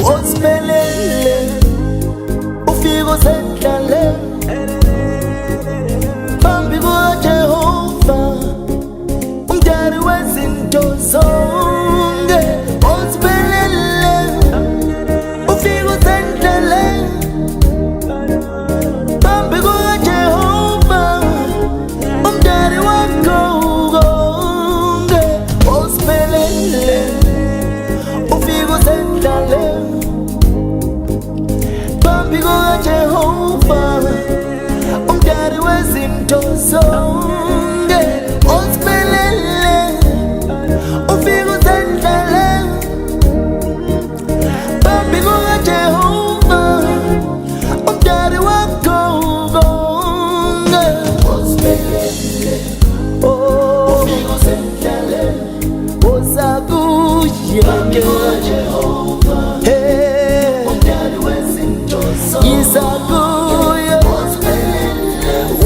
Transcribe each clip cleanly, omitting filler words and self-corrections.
Woziphelele ufike usedlale phambi kukaJehova, umdali wezinto zonke. Woziphelele ufike usedlale phambi kukaJehova, umdali wakho konke. Woziphelele ufike usedlale phambi kukaJehova, umdali wezinto zonke. Woziphelele ufike usedlale phambi kukaJehova, umdali wakho konke. Woziphelele ufike usedlale woza kuye kukaJehova, umdali wezinto zonke. Yiza kuye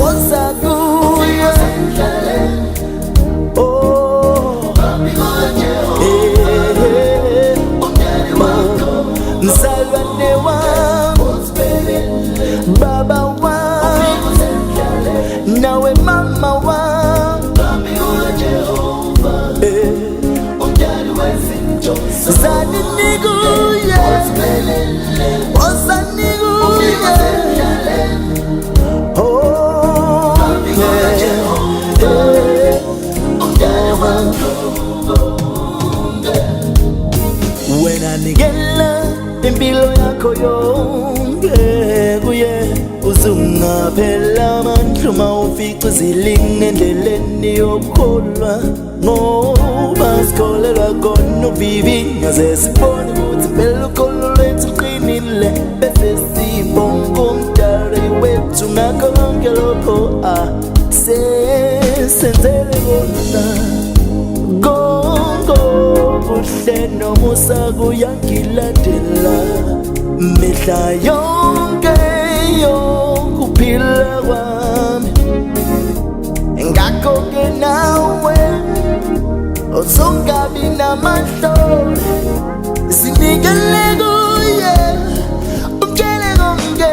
woza kuye phambi kukaJehova, umdali wakho. Mzalwane wami, baba wami, nawe mama wami, phambi kukaJehova, umdali wezinto zonke. Zani nikuye woza nikuye phambi kukaJehova, umdali wakho konke. Wena nikela impilo yakho yonke kuye, uzungaphela amandla uma ufica izilingo endleleni yokukholwa, ngoba sikholelwa kona ukuvivinya, ze sibone ukuthi impela ukholo lwethu luqinile, bese sibonga umdali wethu ngakho konke lokho sesenzele kona. Konke okuhle nomusa kuyangilandela mihla yonke yokuphila kwami, ngakho-ke nawe uzongabi namahloni, sinikele kuye umtshele konke.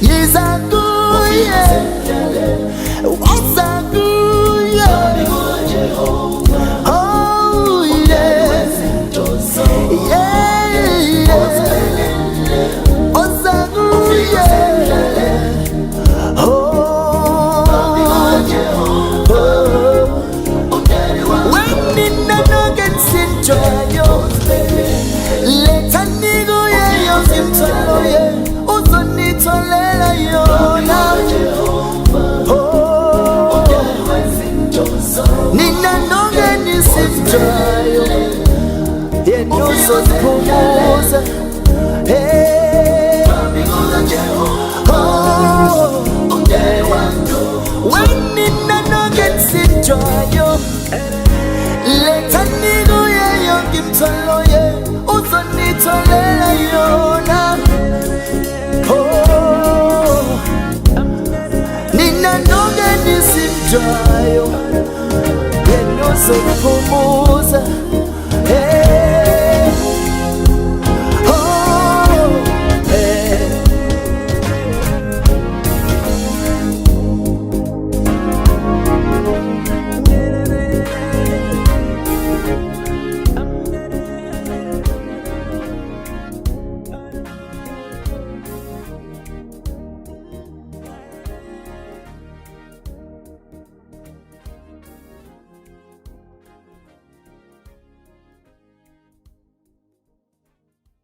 Yiza kuye woza kuye, oh yeah, yeah, woza kuye, letha nikuye yonke imithwalo ye, uzonitholela yona. Nina nonke nisithayo, yena uzoziphumuza. Wenina nonke nisithayo, letha nikuye yonke imithwalo